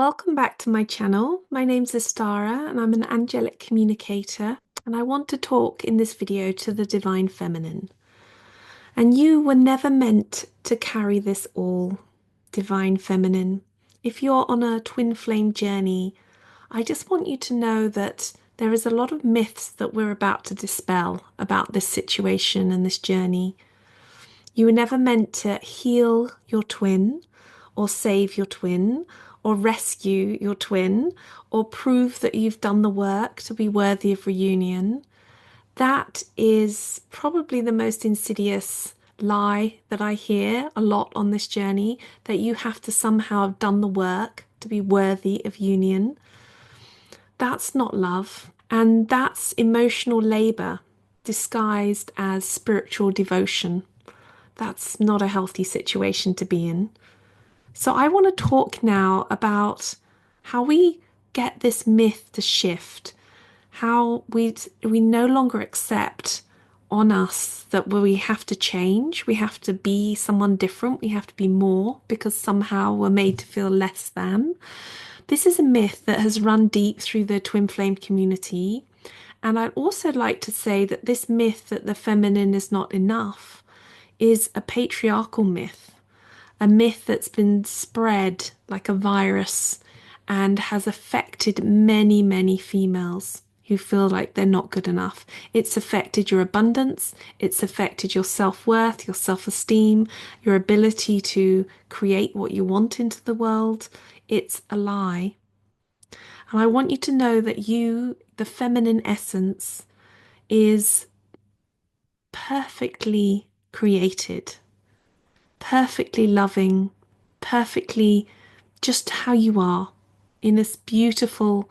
Welcome back to my channel. My name's Astara and I'm an angelic communicator, and I want to talk in this video to the divine feminine. And you were never meant to carry this all, divine feminine. If you're on a twin flame journey, I just want you to know that there is a lot of myths that we're about to dispel about this situation and this journey. You were never meant to heal your twin, or save your twin, or rescue your twin, or prove that you've done the work to be worthy of reunion. That is probably the most insidious lie that I hear a lot on this journey, that you have to somehow have done the work to be worthy of union. That's not love, and that's emotional labor disguised as spiritual devotion. That's not a healthy situation to be in. So I want to talk now about how we get this myth to shift, how we no longer accept on us that we have to change, we have to be someone different, we have to be more because somehow we're made to feel less than. This is a myth that has run deep through the twin flame community. And I'd also like to say that this myth that the feminine is not enough is a patriarchal myth, a myth that's been spread like a virus and has affected many, many females who feel like they're not good enough. It's affected your abundance, it's affected your self-worth, your self-esteem, your ability to create what you want into the world. It's a lie. And I want you to know that you, the feminine essence, is perfectly created, perfectly loving, perfectly just how you are, in this beautiful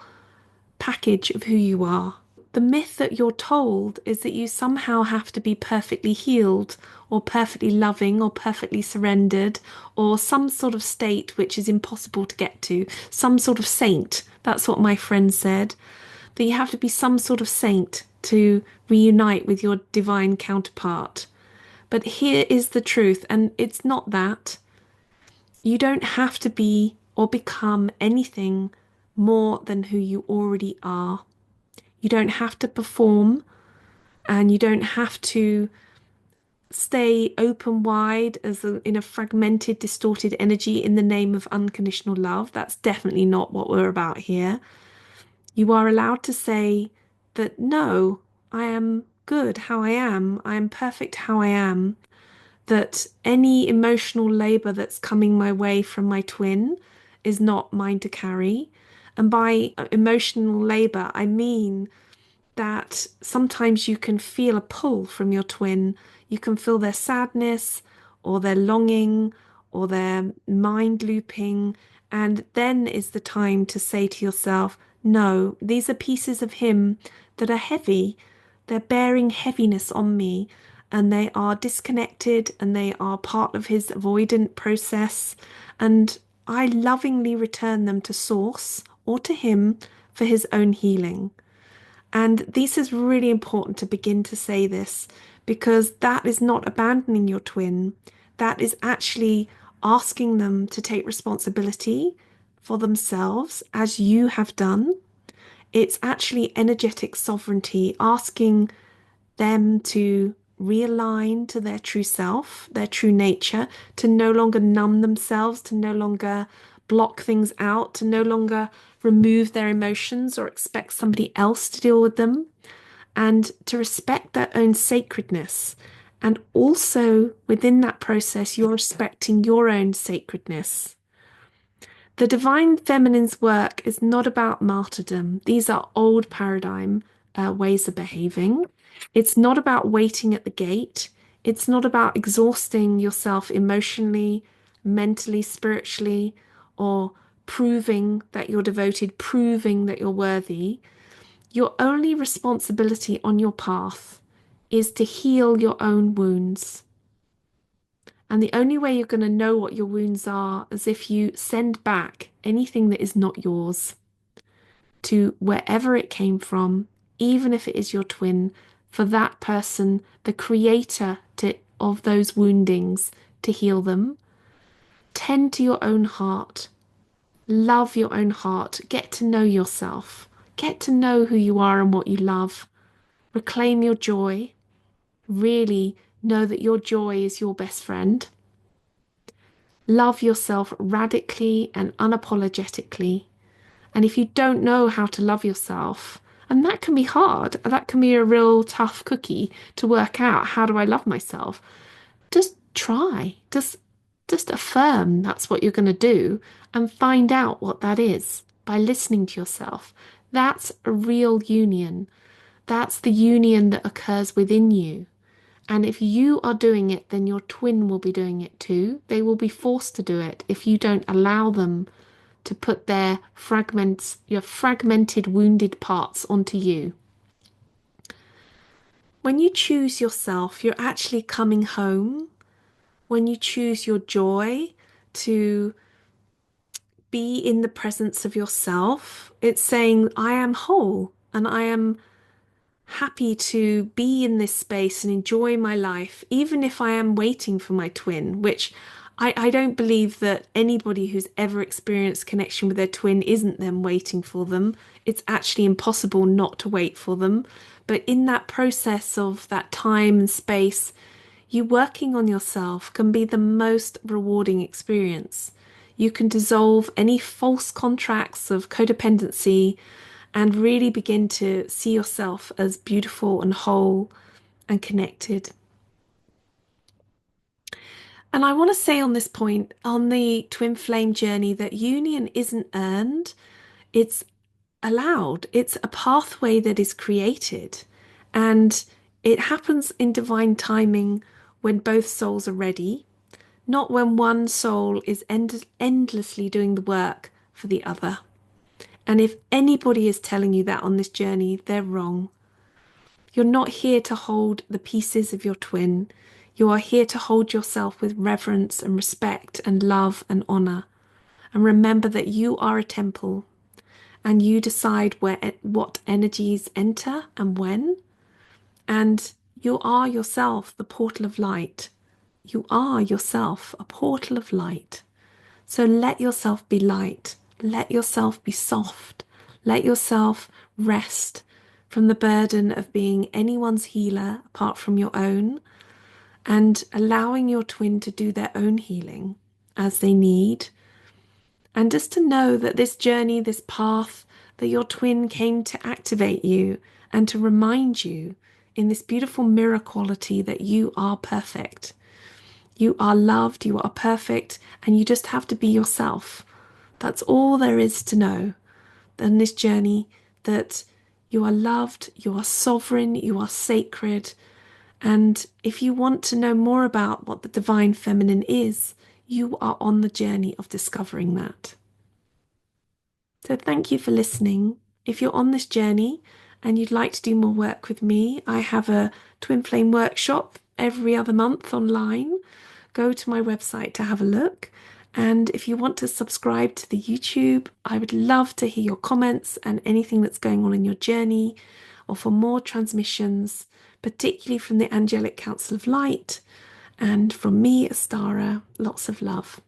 package of who you are. The myth that you're told is that you somehow have to be perfectly healed, or perfectly loving, or perfectly surrendered, or some sort of state which is impossible to get to, some sort of saint. That's what my friend said, that you have to be some sort of saint to reunite with your divine counterpart. But here is the truth, and it's not that. You don't have to be or become anything more than who you already are. You don't have to perform, and you don't have to stay open wide in a fragmented, distorted energy in the name of unconditional love. That's definitely not what we're about here. You are allowed to say that no, I am good how I am. I am perfect how I am. That any emotional labor that's coming my way from my twin is not mine to carry. And by emotional labor, I mean that sometimes you can feel a pull from your twin. You can feel their sadness or their longing or their mind looping. And then is the time to say to yourself, no, these are pieces of him that are heavy. They're bearing heaviness on me, and they are disconnected, and they are part of his avoidant process. And I lovingly return them to source or to him for his own healing. And this is really important to begin to say this, because that is not abandoning your twin. That is actually asking them to take responsibility for themselves as you have done. It's actually energetic sovereignty, asking them to realign to their true self, their true nature, to no longer numb themselves, to no longer block things out, to no longer remove their emotions or expect somebody else to deal with them, and to respect their own sacredness. And also within that process, you're respecting your own sacredness. The divine feminine's work is not about martyrdom. These are old paradigm ways of behaving. It's not about waiting at the gate. It's not about exhausting yourself emotionally, mentally, spiritually, or proving that you're devoted, proving that you're worthy. Your only responsibility on your path is to heal your own wounds. And the only way you're going to know what your wounds are is if you send back anything that is not yours to wherever it came from, even if it is your twin, for that person, the creator of those woundings, to heal them. Tend to your own heart. Love your own heart. Get to know yourself. Get to know who you are and what you love. Reclaim your joy. Really know that your joy is your best friend. Love yourself radically and unapologetically. And if you don't know how to love yourself, and that can be hard, that can be a real tough cookie to work out. How do I love myself? Just try. Just affirm that's what you're going to do and find out what that is by listening to yourself. That's a real union. That's the union that occurs within you. And if you are doing it, then your twin will be doing it too. They will be forced to do it if you don't allow them to put their fragments, your fragmented, wounded parts onto you. When you choose yourself, you're actually coming home. When you choose your joy to be in the presence of yourself, it's saying, I am whole and I am happy to be in this space and enjoy my life, even if I am waiting for my twin, which I don't believe that anybody who's ever experienced connection with their twin isn't them waiting for them. It's actually impossible not to wait for them. But in that process of that time and space, you working on yourself can be the most rewarding experience. You can dissolve any false contracts of codependency and really begin to see yourself as beautiful and whole and connected. And I want to say on this point, on the twin flame journey, that union isn't earned, it's allowed. It's a pathway that is created. And it happens in divine timing when both souls are ready, not when one soul is endlessly doing the work for the other. And if anybody is telling you that on this journey, they're wrong. You're not here to hold the pieces of your twin. You are here to hold yourself with reverence and respect and love and honor. And remember that you are a temple and you decide what energies enter and when. And you are yourself the portal of light. You are yourself a portal of light. So let yourself be light. Let yourself be soft. Let yourself rest from the burden of being anyone's healer apart from your own, and allowing your twin to do their own healing as they need. And just to know that this journey, this path, that your twin came to activate you and to remind you in this beautiful mirror quality that you are perfect. You are loved, you are perfect, and you just have to be yourself. That's all there is to know in this journey, that you are loved, you are sovereign, you are sacred. And if you want to know more about what the divine feminine is, you are on the journey of discovering that. So thank you for listening. If you're on this journey and you'd like to do more work with me, I have a twin flame workshop every other month online. Go to my website to have a look. And if you want to subscribe to the YouTube, I would love to hear your comments and anything that's going on in your journey, or for more transmissions, particularly from the Angelic Council of Light and from me, Astara. Lots of love.